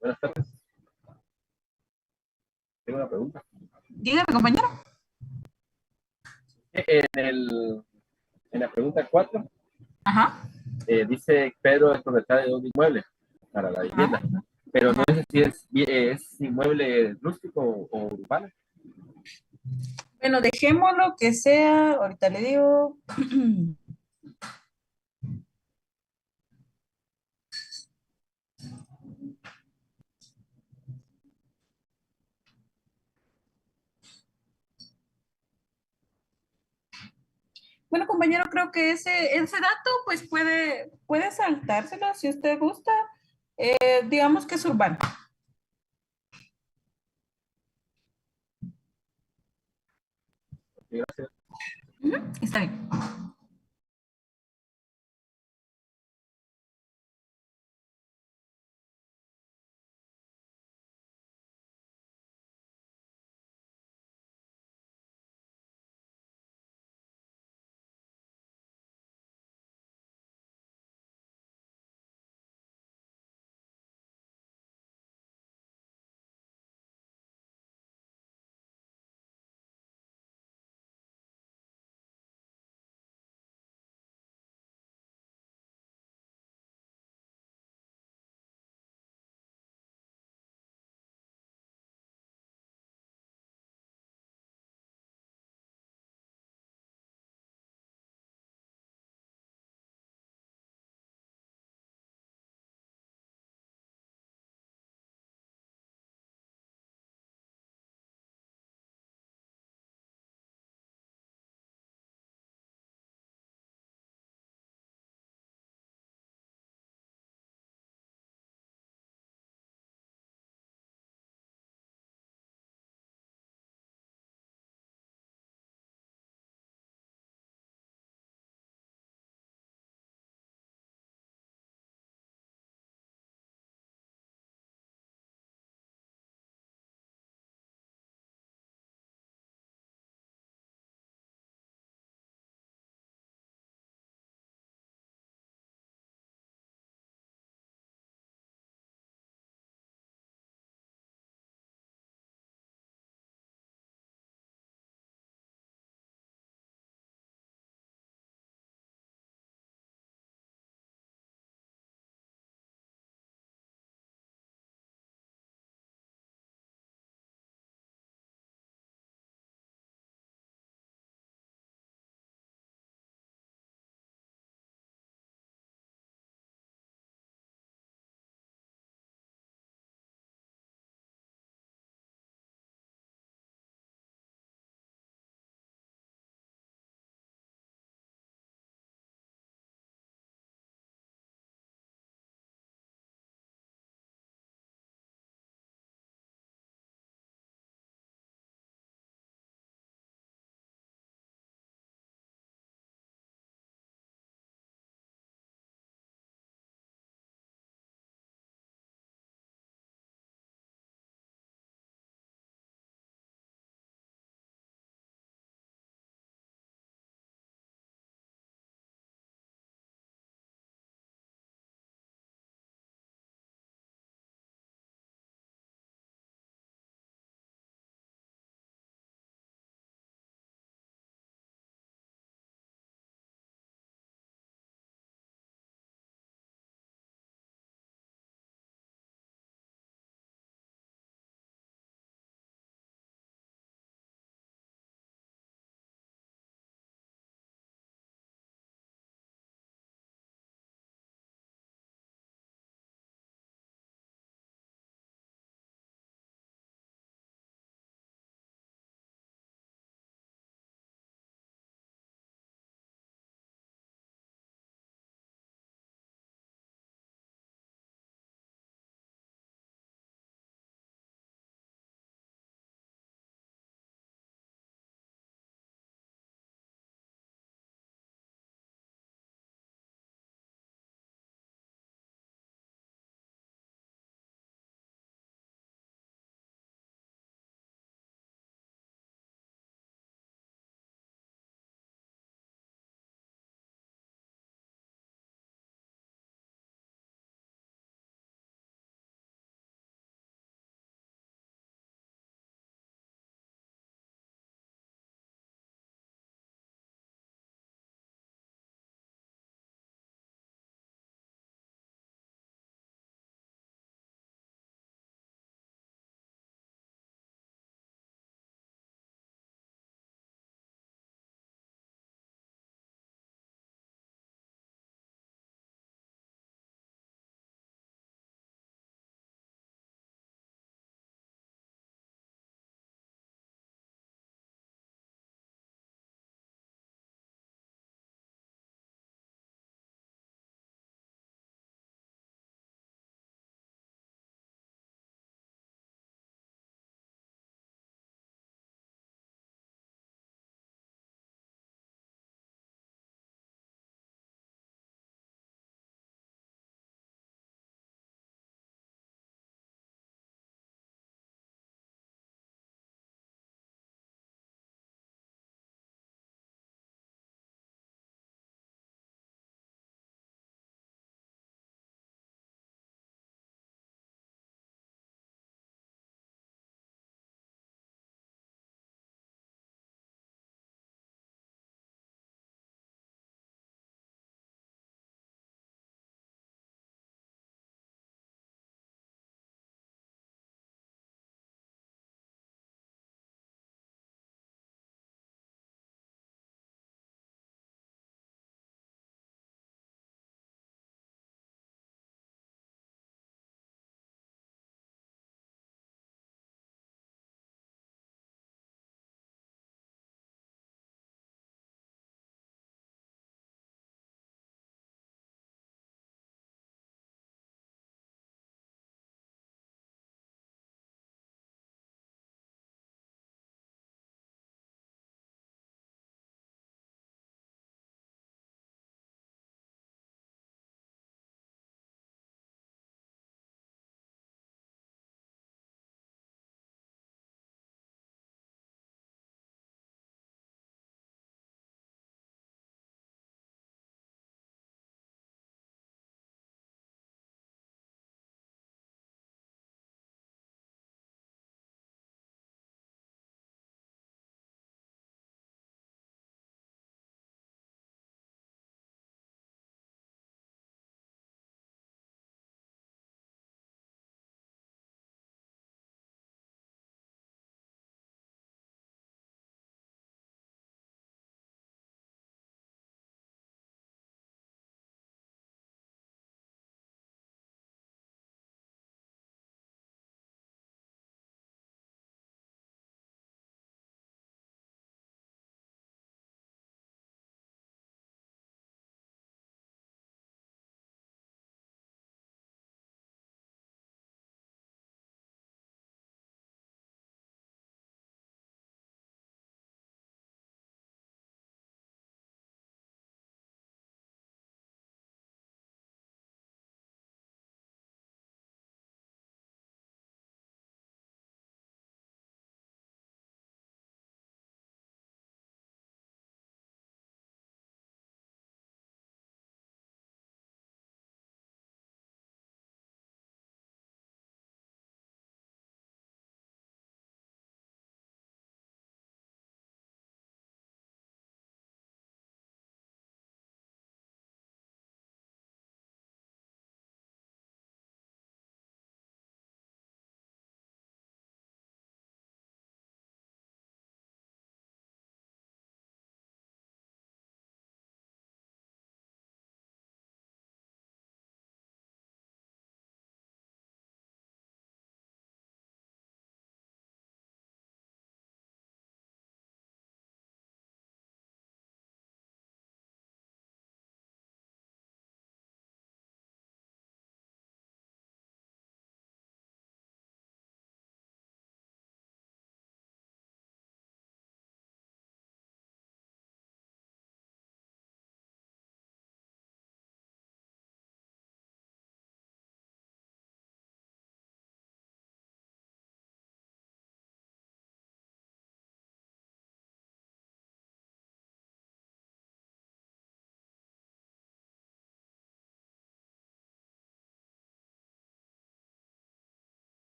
Buenas tardes. Tengo una pregunta. Dígame, compañero. En, en la pregunta 4 Ajá, dice Pedro es propietario de un inmueble para la vivienda, ajá, pero no ajá. sé si es inmueble rústico o urbano. Bueno, dejémoslo que sea, ahorita le digo. Bueno, compañero, creo que ese dato pues puede saltárselo si usted gusta. Digamos que es urbano. Gracias. Ujú, está bien.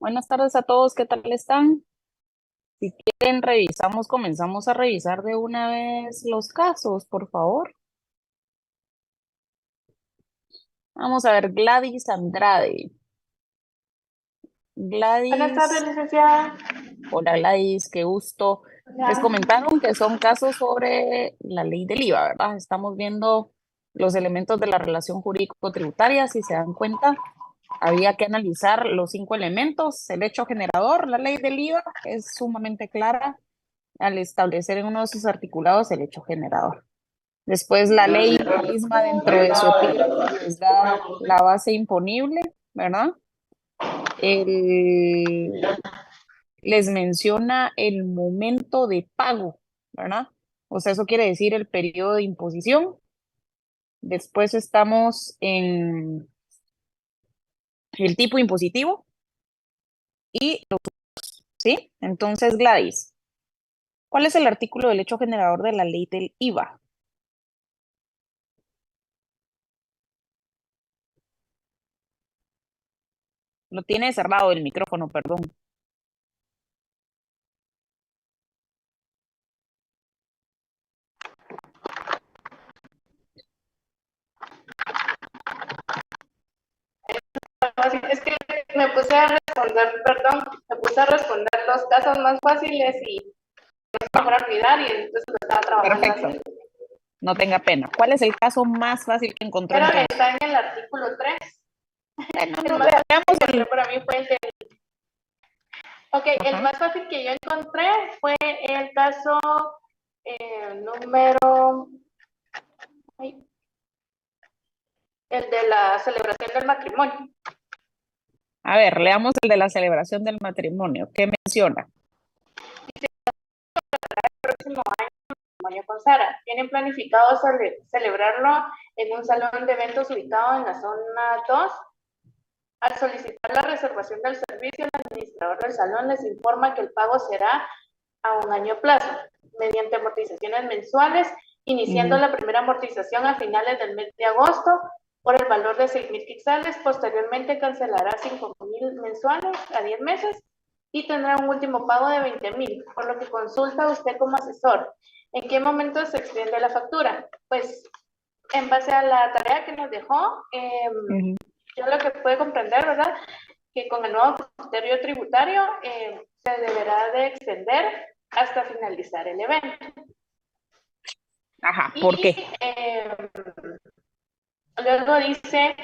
Buenas tardes a todos, ¿qué tal están? Si quieren, comenzamos a revisar de una vez los casos, por favor. Vamos a ver, Gladys Andrade. Gladys. Buenas tardes, licenciada. Hola Gladys, qué gusto. Les comentaron que son casos sobre la ley del IVA, ¿verdad? Estamos viendo los elementos de la relación jurídico-tributaria, si se dan cuenta. Había que analizar los 5 elementos, el hecho generador, la ley del IVA es sumamente clara al establecer en uno de sus articulados el hecho generador. Después la ley misma dentro de su epígrafe les da la base imponible, ¿verdad? Les menciona el momento de pago, ¿verdad? O sea, eso quiere decir el periodo de imposición. Después estamos en el tipo impositivo y los usos, ¿sí? Entonces, Gladys, ¿cuál es el artículo del hecho generador de la ley del IVA? Lo tiene cerrado el micrófono, perdón. Es que me puse a responder los casos más fáciles y es mejor olvidar y entonces lo estaba trabajando. Perfecto. Así. No tenga pena. ¿Cuál es el caso más fácil que encontró? Pero está en el artículo 3. Veamos para mí fue el del... Ok, el más fácil que yo encontré fue el caso número... el de la celebración del matrimonio. A ver, leamos el de la celebración del matrimonio. ¿Qué menciona? Dice, el próximo año matrimonio con Sara. Tienen planificado celebrarlo en un salón de eventos ubicado en la zona 2. Al solicitar la reservación del servicio, el administrador del salón les informa que el pago será a un año plazo, mediante amortizaciones mensuales, iniciando la primera amortización a finales del mes de agosto por el valor de 6,000 quetzales. Posteriormente cancelará 5,000 mensuales a 10 meses y tendrá un último pago de 20,000, por lo que consulta usted como asesor. ¿En qué momento se extiende la factura? Pues en base a la tarea que nos dejó, yo lo que puedo comprender, ¿verdad? Que con el nuevo criterio tributario se deberá de extender hasta finalizar el evento. Ajá, ¿por qué? Luego dice...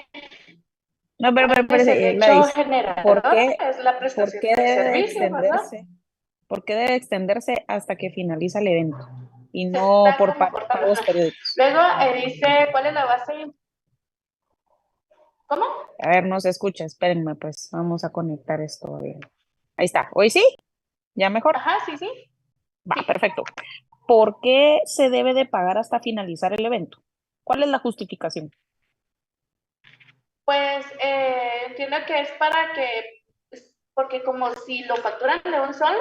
No, pero el hecho generador ¿por qué, es la prestación ¿por qué del debe servicio, extenderse? ¿verdad? ¿Por qué debe extenderse hasta que finaliza el evento? Y no por pagos periódicos. Luego dice, ¿cuál es la base? ¿Cómo? A ver, no se escucha, espérenme, pues vamos a conectar esto bien. Ahí está, ¿hoy sí? ¿Ya mejor? Ajá, sí. Va, perfecto. ¿Por qué se debe de pagar hasta finalizar el evento? ¿Cuál es la justificación? Pues entiendo que es para que, porque como si lo facturan de un solo,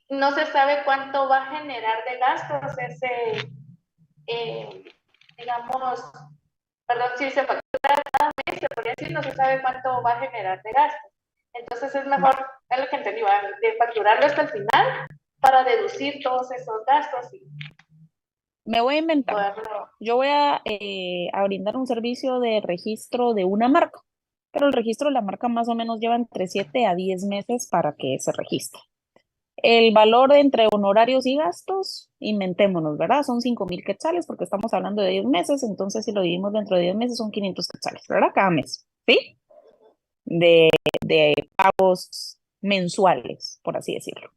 no se sabe cuánto va a generar de gastos ese, digamos, perdón, si se factura cada mes, se podría decir, no se sabe cuánto va a generar de gastos. Entonces es mejor, es lo que entendí, de facturarlo hasta el final para deducir todos esos gastos. Me voy a inventar. poderlo. Yo voy a brindar un servicio de registro de una marca, pero el registro de la marca más o menos lleva entre 7 a 10 meses para que se registre. El valor entre honorarios y gastos, inventémonos, ¿verdad? Son 5,000 quetzales porque estamos hablando de 10 meses, entonces si lo dividimos dentro de 10 meses son 500 quetzales, ¿verdad? Cada mes, ¿sí? De pagos mensuales, por así decirlo.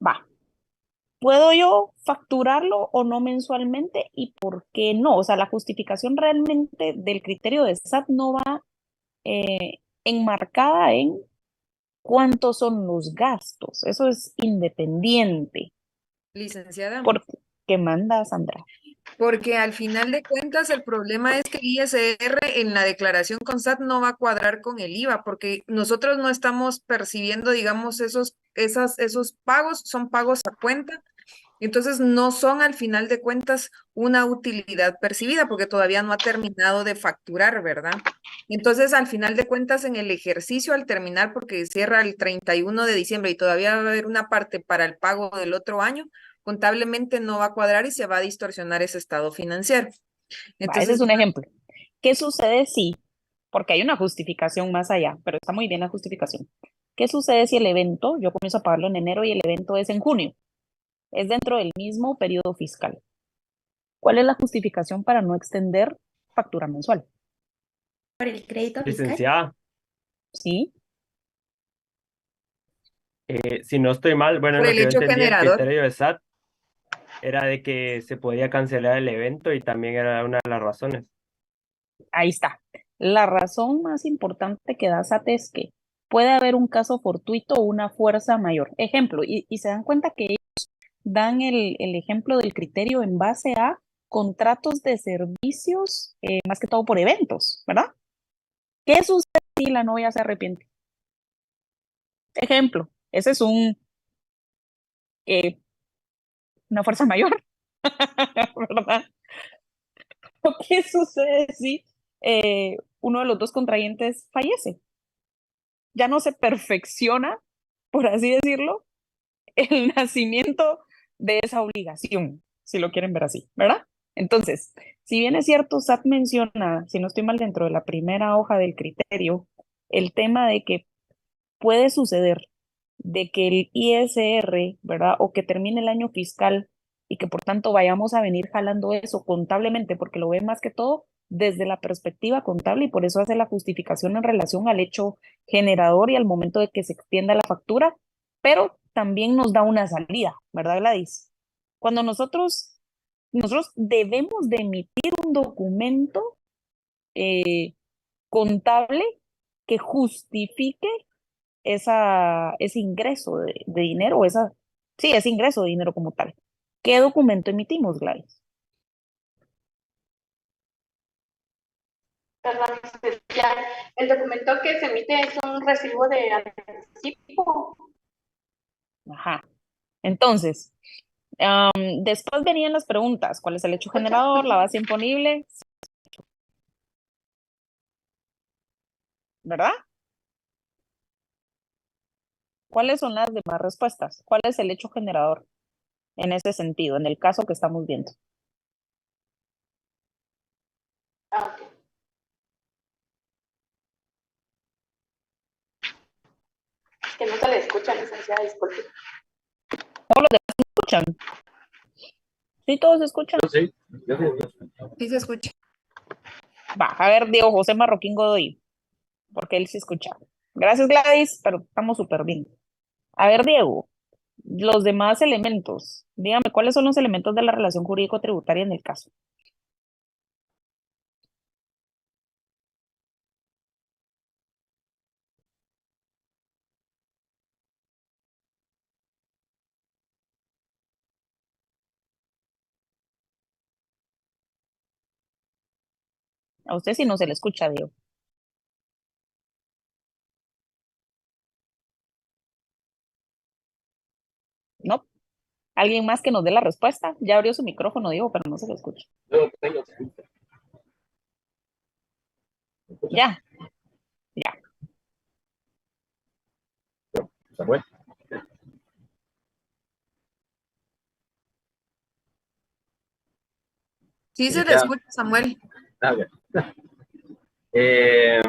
Va. ¿Puedo yo facturarlo o no mensualmente y por qué no? O sea, la justificación realmente del criterio de SAT no va enmarcada en cuántos son los gastos. Eso es independiente. Licenciada, ¿Por qué manda Sandra? porque al final de cuentas el problema es que el ISR en la declaración con SAT no va a cuadrar con el IVA, porque nosotros no estamos percibiendo, digamos, esos pagos, son pagos a cuenta, entonces no son al final de cuentas una utilidad percibida, porque todavía no ha terminado de facturar, ¿verdad? Entonces, al final de cuentas, en el ejercicio, al terminar, porque cierra el 31 de diciembre y todavía va a haber una parte para el pago del otro año, contablemente no va a cuadrar y se va a distorsionar ese estado financiero. Va, ese es Entonces, un ejemplo. ¿Qué sucede si, porque hay una justificación más allá, pero está muy bien la justificación? ¿Qué sucede si el evento, yo comienzo a pagarlo en enero y el evento es en junio? Es dentro del mismo periodo fiscal. ¿Cuál es la justificación para no extender factura mensual? Por el crédito fiscal. Licenciada, ¿Sí? si no estoy mal, bueno, por lo el que yo hecho entendía, el generador. criterio de SAT era de que se podía cancelar el evento y también era una de las razones. Ahí está. La razón más importante que da SAT es que puede haber un caso fortuito o una fuerza mayor. Ejemplo, y se dan cuenta que ellos dan el ejemplo del criterio en base a contratos de servicios, más que todo por eventos, ¿verdad? ¿Qué sucede si la novia se arrepiente? Ejemplo, ese es eh, una fuerza mayor, ¿verdad? ¿O qué sucede si uno de los dos contrayentes fallece? Ya no se perfecciona, por así decirlo, el nacimiento de esa obligación, si lo quieren ver así, ¿verdad? Entonces, si bien es cierto, SAT menciona, si no estoy mal dentro de la primera hoja del criterio, el tema de que puede suceder de que el ISR, ¿verdad? O que termine el año fiscal y que por tanto vayamos a venir jalando eso contablemente, porque lo ve más que todo desde la perspectiva contable y por eso hace la justificación en relación al hecho generador y al momento de que se extienda la factura, pero también nos da una salida, ¿verdad, Gladys? Cuando nosotros debemos de emitir un documento eh, contable que justifique ese ingreso de dinero, sí, ese ingreso de dinero como tal. ¿Qué documento emitimos, Gladys? Perdón, licenciada. El documento que se emite es un recibo de anticipo. Ajá. Entonces, después venían las preguntas. ¿Cuál es el hecho ¿Escucha? generador? ¿La base imponible? ¿Verdad? ¿Cuáles son las demás respuestas? ¿Cuál es el hecho generador en ese sentido, en el caso que estamos viendo? Ah, ok. Es que no se le escucha, licenciada, disculpe. ¿Todos los demás se escuchan? ¿Sí todos se escuchan? Yo sí, yo sí. Sí se escucha. Va, a ver, Diego José Marroquín Godoy, porque él sí escucha. Gracias, Gladys, pero estamos súper bien. A ver, Diego, los demás elementos. Dígame, ¿cuáles son los elementos de la relación jurídico-tributaria en el caso? A usted sí no se le escucha, Diego. ¿No? ¿Alguien más que nos dé la respuesta? Ya abrió su micrófono, Diego, pero no se le escucha. Yo tengo. Ya, ya. Se fue. Sí se le Ya. escucha, Samuel. Ah, ok. Eh,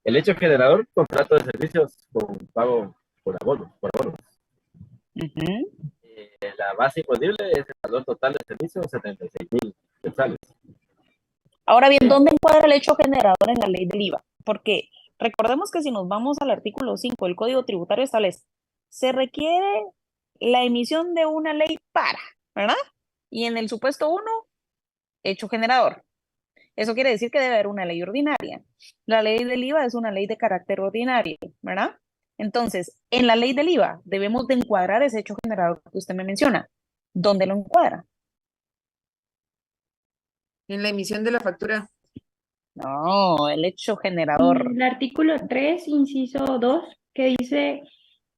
el hecho generador, contrato de servicios con pago por abonos. Ujú. La base imponible es el valor total de servicios, 76.000 quetzales. Ahora bien, ¿dónde encuadra el hecho generador en la ley del IVA? Porque recordemos que si nos vamos al artículo 5 del Código Tributario establece, se requiere la emisión de una ley para, ¿verdad? Y en el supuesto 1, hecho generador. Eso quiere decir que debe haber una ley ordinaria. La ley del IVA es una ley de carácter ordinario, ¿verdad? Entonces, en la ley del IVA debemos de encuadrar ese hecho generador que usted me menciona. ¿Dónde lo encuadra? En la emisión de la factura. No, el hecho generador. El artículo 3, inciso 2, que dice,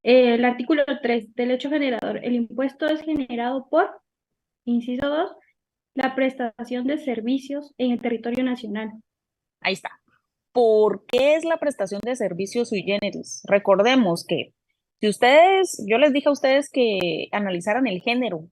el artículo 3 del hecho generador, el impuesto es generado por, inciso 2, la prestación de servicios en el territorio nacional. Ahí está. ¿Por qué es la prestación de servicios sui generis? Recordemos que si ustedes, yo les dije a ustedes que analizaran el género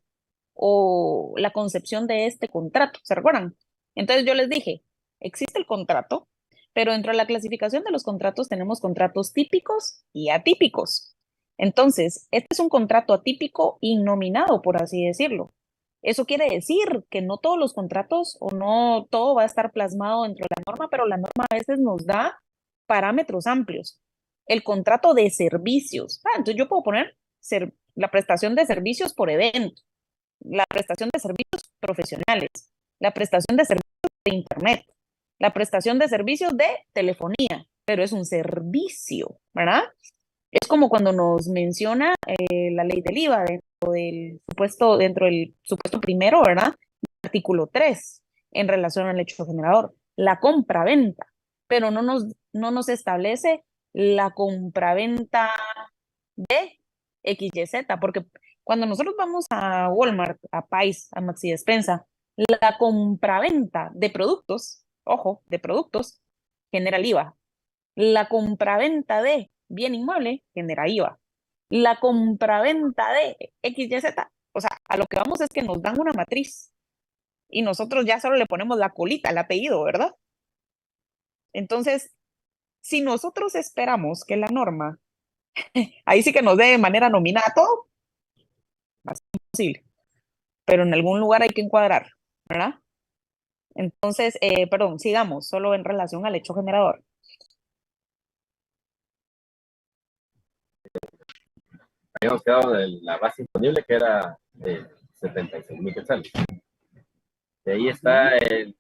o la concepción de este contrato, ¿se recuerdan? Entonces yo les dije, existe el contrato, pero dentro de la clasificación de los contratos tenemos contratos típicos y atípicos. Entonces, este es un contrato atípico innominado, por así decirlo. Eso quiere decir que no todos los contratos o no todo va a estar plasmado dentro de la norma, pero la norma a veces nos da parámetros amplios. El contrato de servicios. Entonces yo puedo poner la prestación de servicios por evento, la prestación de servicios profesionales, la prestación de servicios de Internet, la prestación de servicios de telefonía, pero es un servicio, ¿verdad? Es como cuando nos menciona la ley del IVA dentro del supuesto primero, ¿verdad? Artículo 3, en relación al hecho generador, la compraventa, pero no nos establece la compraventa de XYZ, porque cuando nosotros vamos a Walmart, a Pais, a Maxi Despensa, la compraventa de productos, ojo, de productos, genera el IVA. La compraventa de bien inmueble genera IVA. La compraventa de XYZ, o sea, a lo que vamos es que nos dan una matriz y nosotros ya solo le ponemos la colita, el apellido, ¿verdad? Entonces, si nosotros esperamos que la norma, ahí sí que nos dé de manera nominada todo, va a ser imposible, pero en algún lugar hay que encuadrar, ¿verdad? Entonces, perdón, sigamos, solo en relación al hecho generador. Habíamos quedado en la base imponible que era 76.000 quetzales. De ahí está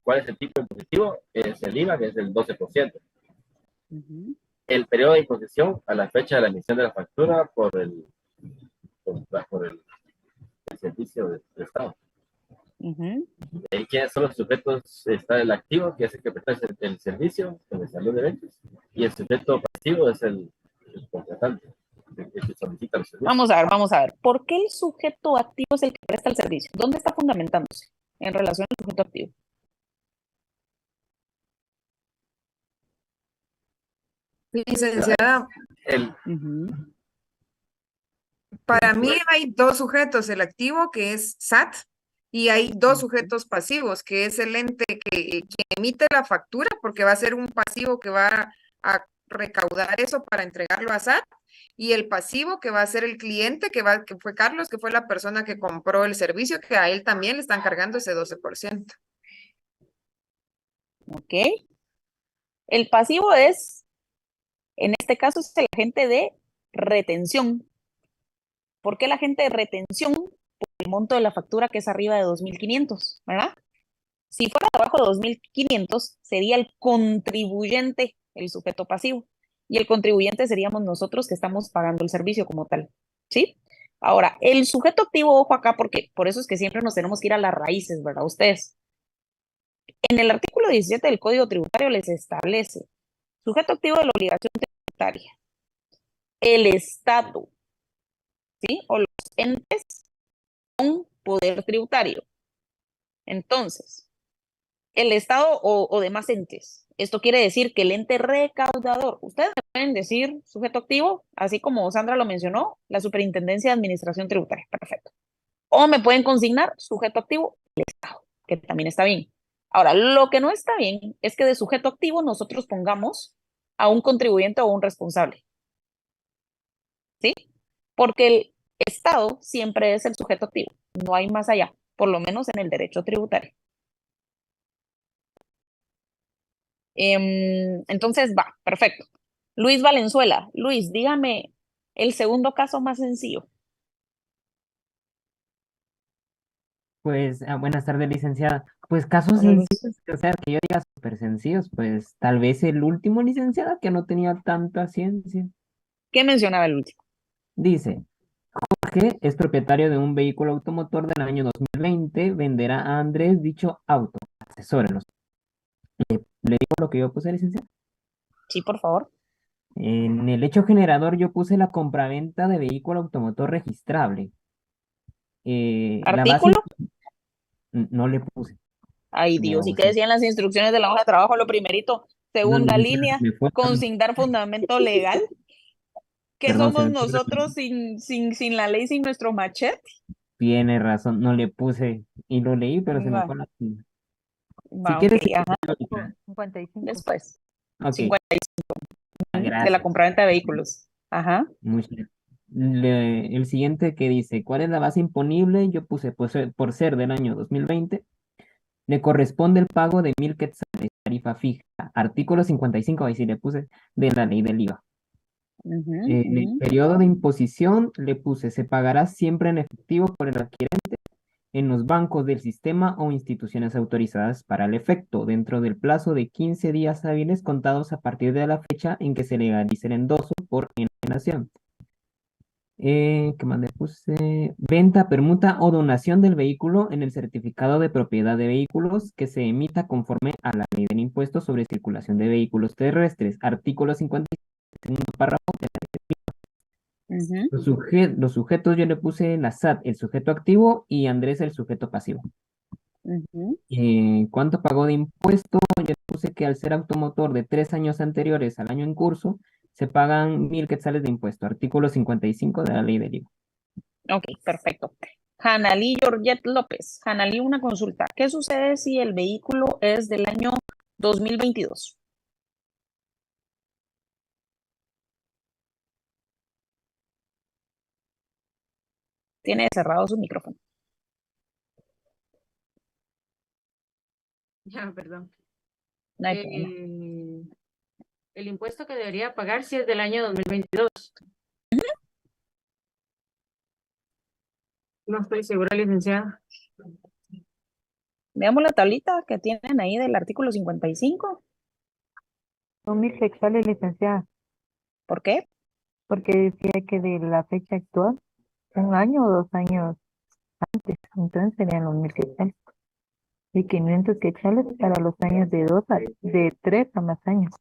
cuál es el tipo impositivo, es el IVA, que es el 12%. El periodo de imposición a la fecha de la emisión de la factura por el servicio del Estado. De ahí quiénes son los sujetos, está el activo, que es el que presta el servicio en el salón de eventos, y el sujeto pasivo es el contratante, el que solicita los servicios. Vamos a ver. ¿Por qué el sujeto activo es el que presta el servicio? ¿Dónde está fundamentándose en relación al sujeto activo? Licenciada, para mí hay dos sujetos, el activo que es SAT y hay dos sujetos pasivos, que es el ente que emite la factura, porque va a ser un pasivo que va a recaudar eso para entregarlo a SAT, y el pasivo que va a ser el cliente, que fue Carlos, que fue la persona que compró el servicio, que a él también le están cargando ese 12%. Ok. El pasivo es, en este caso, es el agente de retención. ¿Por qué el agente de retención? Por el monto de la factura que es arriba de 2.500, ¿verdad? Si fuera abajo de 2.500, sería el contribuyente, el sujeto pasivo. Y el contribuyente seríamos nosotros que estamos pagando el servicio como tal, ¿sí? Ahora, el sujeto activo, ojo acá, porque por eso es que siempre nos tenemos que ir a las raíces, ¿verdad? Ustedes. En el artículo 17 del Código Tributario les establece sujeto activo de la obligación tributaria, el Estado, ¿sí? O los entes con poder tributario. Entonces, el Estado o demás entes. Esto quiere decir que el ente recaudador, ustedes me pueden decir sujeto activo, así como Sandra lo mencionó, la Superintendencia de Administración Tributaria, perfecto. O me pueden consignar sujeto activo, el Estado. que también está bien. Ahora, lo que no está bien es que de sujeto activo nosotros pongamos a un contribuyente o un responsable, ¿sí? Porque el Estado siempre es el sujeto activo, no hay más allá, por lo menos en el derecho tributario. Entonces, va, perfecto. Luis Valenzuela, Luis, dígame el segundo caso más sencillo. Pues, buenas tardes, licenciada. Pues casos Hola, Luis. sencillos, o sea, que yo diga súper sencillos, pues tal vez el último, licenciada, que no tenía tanta ciencia. ¿Qué mencionaba el último? Dice, Jorge es propietario de un vehículo automotor del año 2020, venderá a Andrés dicho auto. Asesórenos. ¿Le digo lo que yo puse, licenciada? Sí, por favor. En el hecho generador yo puse la compraventa de vehículo automotor registrable. La base Artículo. no le puse. Ay, Dios, ¿y No qué sé. decían las instrucciones de la hoja de trabajo? Lo primerito, No, segunda licenciada, línea, me fue. sin dar fundamento legal. ¿Qué Perdón, se somos me fue. nosotros sin la ley, sin nuestro machete? Tiene razón, no le puse y lo leí, pero se me Va, fue la tinta. Si va, ok, quieres, ajá. ahorita. 55. Después, Ok, 55 de la gracias. compraventa de vehículos. Ajá. Muchas gracias. El siguiente que dice, ¿cuál es la base imponible? Yo puse por ser del año 2020. Le corresponde el pago de 1.000 quetzales, tarifa fija. Artículo 55, ahí sí le puse, de la ley del IVA. Ujú, En el ujú. periodo de imposición le puse, se pagará siempre en efectivo por el adquirente en los bancos del sistema o instituciones autorizadas para el efecto, dentro del plazo de 15 días hábiles contados a partir de la fecha en que se legalice el endoso por enajenación. ¿Qué más le puse? Venta, permuta o donación del vehículo en el certificado de propiedad de vehículos que se emita conforme a la ley del impuesto sobre circulación de vehículos terrestres. Artículo 57, segundo párrafo de la ley. Ujú, Los sujetos yo le puse la SAT, el sujeto activo, y Andrés, el sujeto pasivo. ujú. ¿Cuánto pagó de impuesto? Yo puse que al ser automotor de 3 años anteriores al año en curso, se pagan 1.000 quetzales de impuesto. Artículo 55 de la ley del IVA. Ok, perfecto. Hanalí Georgette López. Hanalí, una consulta. ¿Qué sucede si el vehículo es del año 2022? Tiene cerrado su micrófono. Ya, perdón. No hay problema. El impuesto que debería pagar si es del año 2022. No estoy segura, licenciada. Veamos la tablita que tienen ahí del artículo 55. Son 1.000 quetzales, licenciada, ¿Por qué? porque decía que de la fecha actual, 1 año o 2 años antes, entonces serían los 1.000 quetzales. Y 500 quetzales para los años de 3 a más años.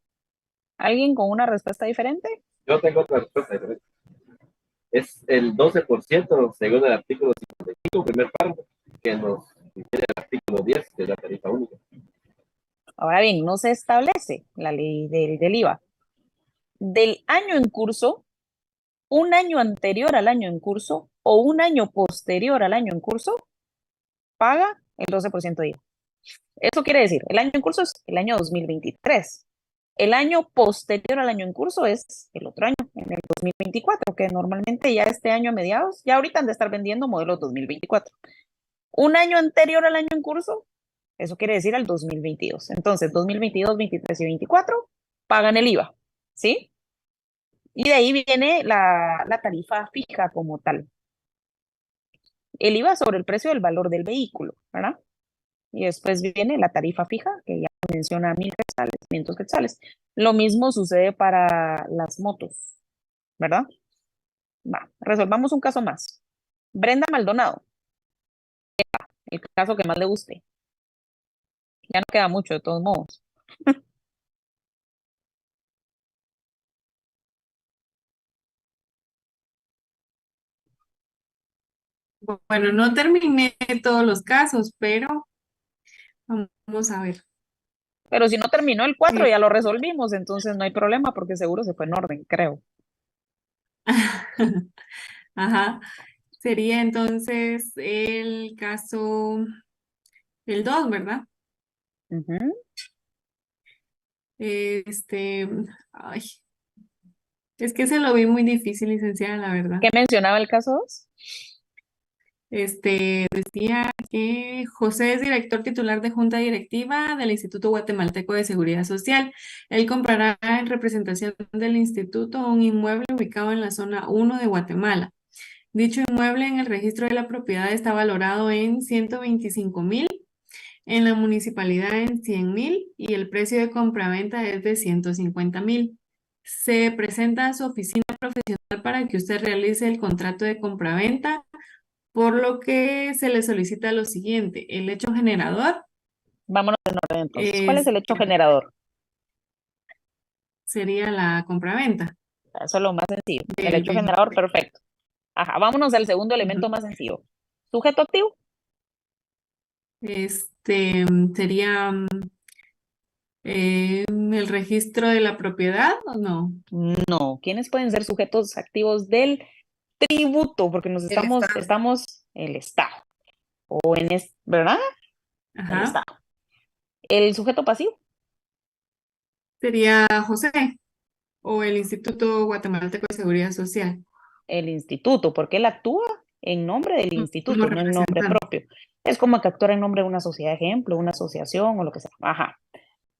¿Alguien con una respuesta diferente? Yo tengo otra respuesta. Es el 12% según el artículo 55, primer párrafo, que nos dice el artículo 10 de la tarifa única. Ahora bien, no se establece la ley del IVA. Del año en curso, un año anterior al año en curso o un año posterior al año en curso, paga el 12% de IVA. Eso quiere decir, el año en curso es el año 2023. El año posterior al año en curso es el otro año, en el 2024, que normalmente ya este año a mediados, ya ahorita han de estar vendiendo modelos 2024. Un año anterior al año en curso, eso quiere decir al 2022. Entonces, 2022, 23 y 24 pagan el IVA, ¿sí? Y de ahí viene la tarifa fija como tal. El IVA sobre el precio del valor del vehículo, ¿verdad? Y después viene la tarifa fija, que ya menciona 1.000 quetzales, 500 quetzales. Lo mismo sucede para las motos, ¿verdad? Va, resolvamos un caso más. Brenda Maldonado, el caso que más le guste. Ya no queda mucho, de todos modos. Bueno, no terminé todos los casos, pero vamos a ver. Pero si no terminó el 4, Eh, ya lo resolvimos, entonces no hay problema porque seguro se fue en orden, creo. Ajá. Sería entonces el caso El 2, ¿verdad? Ujú. Ay, es que se lo vi muy difícil, licenciada, la verdad. ¿Qué mencionaba el caso 2? Decía que José es director titular de Junta Directiva del Instituto Guatemalteco de Seguridad Social. Él comprará en representación del instituto un inmueble ubicado en la zona 1 de Guatemala. Dicho inmueble en el registro de la propiedad está valorado en 125,000, en la municipalidad en 100,000 y el precio de compraventa es de 150,000. Se presenta a su oficina profesional para que usted realice el contrato de compraventa, por lo que se le solicita lo siguiente: el hecho generador Vámonos en orden entonces. ¿Cuál es el hecho generador? sería la compraventa. Eso es lo más sencillo. El del hecho bien. generador, perfecto. Ajá, vámonos al segundo elemento Ujú. más sencillo. Sujeto activo. Sería el registro de la propiedad, ¿o no? No. ¿Quiénes pueden ser sujetos activos del tributo? Porque nos El estamos Estado. el Estado. O ¿verdad? El Ajá. Estado. El sujeto pasivo. Sería José o el Instituto Guatemalteco de Seguridad Social, El instituto, porque él actúa en nombre del como instituto, no en nombre representante. propio. Es como que actuar en nombre de una sociedad, ejemplo, una asociación o lo que sea. Ajá.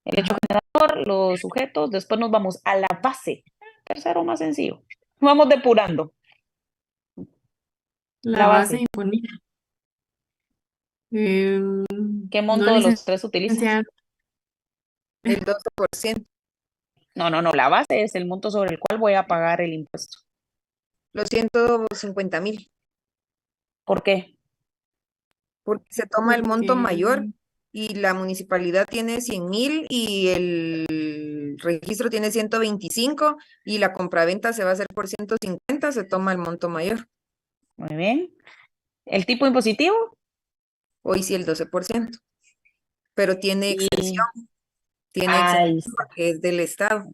El hecho Ajá. generador, los sujetos, después nos vamos a la base. Tercero más sencillo. Vamos depurando. La La base base. imponida. Eh, ¿Qué no, monto de los tres utilizas? licenciada. El 12%. No, la base es el monto sobre el cual voy a pagar el impuesto. Los 150,000. ¿Por qué? Porque se toma el monto mayor Porque y la municipalidad tiene 100,000 y el registro tiene 125 y la compraventa se va a hacer por 150, se toma el monto mayor. Muy bien. ¿El tipo impositivo? Hoy sí el 12%, pero tiene exención. Y Tiene ahí exención está. porque es del Estado.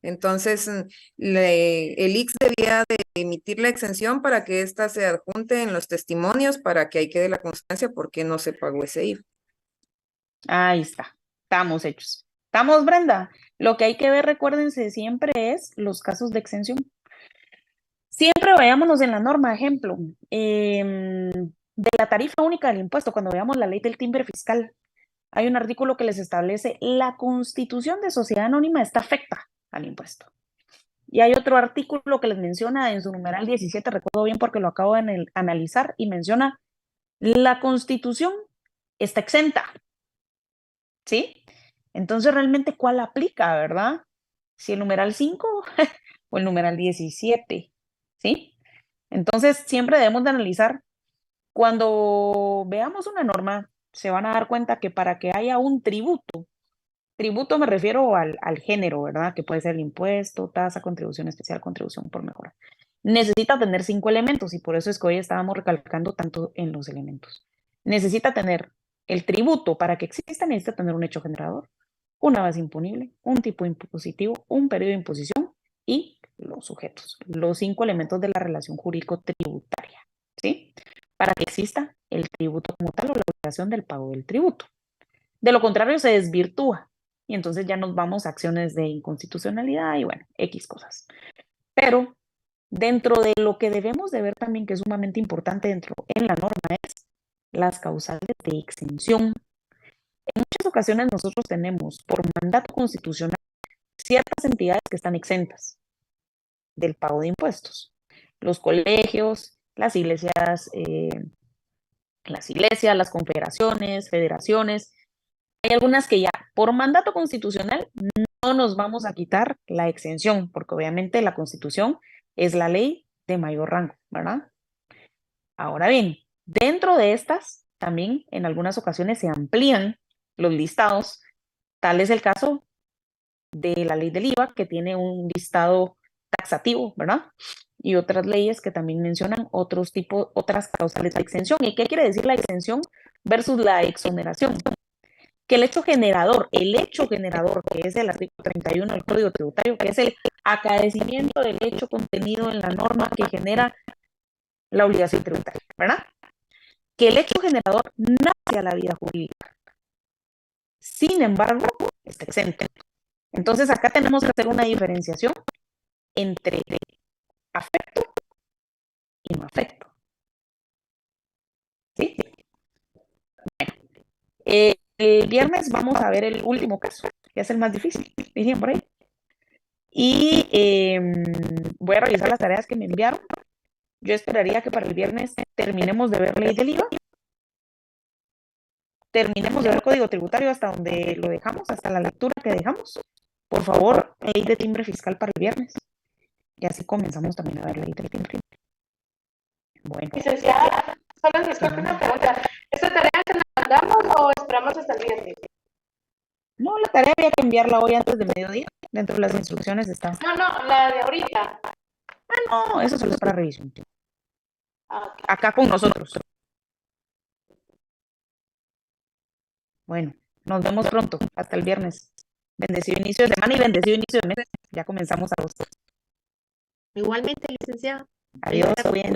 Entonces, el IX debía de emitir la exención para que ésta se adjunte en los testimonios para que ahí quede la constancia por qué no se pagó ese IVA. Ahí está. Estamos hechos. ¿Estamos, Brenda? Lo que hay que ver, recuérdense, siempre es los casos de exención. Siempre vayámonos en la norma, ejemplo, de la tarifa única del impuesto, cuando veamos la ley del timbre fiscal, hay un artículo que les establece la constitución de sociedad anónima está afecta al impuesto. Y hay otro artículo que les menciona en su numeral 17, recuerdo bien porque lo acabo de analizar, y menciona la constitución está exenta, ¿sí? Entonces, realmente, ¿cuál aplica, verdad? Si el numeral 5 o el numeral 17, ¿sí? Entonces, siempre debemos de analizar, cuando veamos una norma, se van a dar cuenta que para que haya un tributo me refiero al género, ¿verdad? Que puede ser el impuesto, tasa, contribución especial, contribución por mejora. Necesita tener 5 elementos y por eso es que hoy estábamos recalcando tanto en los elementos. Necesita tener el tributo. Para que exista, necesita tener un hecho generador, una base imponible, un tipo impositivo, un periodo de imposición y los sujetos, los 5 elementos de la relación jurídico-tributaria, ¿sí? Para que exista el tributo como tal o la obligación del pago del tributo. De lo contrario, se desvirtúa y entonces ya nos vamos a acciones de inconstitucionalidad y bueno, X cosas. Pero dentro de lo que debemos de ver también, que es sumamente importante en la norma, es las causales de exención. En muchas ocasiones nosotros tenemos por mandato constitucional ciertas entidades que están exentas del pago de impuestos. Los colegios, las iglesias, las confederaciones, federaciones. Hay algunas que ya por mandato constitucional no nos vamos a quitar la exención, porque obviamente la Constitución es la ley de mayor rango, ¿verdad? Ahora bien, dentro de estas también en algunas ocasiones se amplían los listados. Tal es el caso de la ley del IVA, que tiene un listado taxativo, ¿verdad? Y otras leyes que también mencionan otras causales de exención. ¿Y qué quiere decir la exención versus la exoneración? Que el hecho generador, que es el artículo 31 del Código Tributario, que es el acaecimiento del hecho contenido en la norma que genera la obligación tributaria, ¿verdad? Que el hecho generador nace a la vida jurídica. Sin embargo, está exento. Entonces acá tenemos que hacer una diferenciación entre afecto y no afecto. ¿Sí? El viernes vamos a ver el último caso, que es el más difícil, dirían por ahí. Y voy a revisar las tareas que me enviaron. Yo esperaría que para el viernes terminemos de ver ley del IVA, terminemos de ver código tributario hasta donde lo dejamos, hasta la lectura que dejamos. Por favor, ley de timbre fiscal para el viernes. Y así comenzamos también a ver ley del timbre. Bueno. Licenciada, solo disculpe una pregunta. ¿Esta tarea se la mandamos o esperamos hasta el viernes? No, la tarea había que enviarla hoy antes de mediodía. Dentro de las instrucciones está. No, la de ahorita. No, eso solo es para revisión. Ah, ok. Acá con nosotros. Bueno, nos vemos pronto. Hasta el viernes. Bendecido inicio de semana y bendecido inicio de mes. Ya comenzamos agosto. Igualmente, licenciada. Adiós, bien.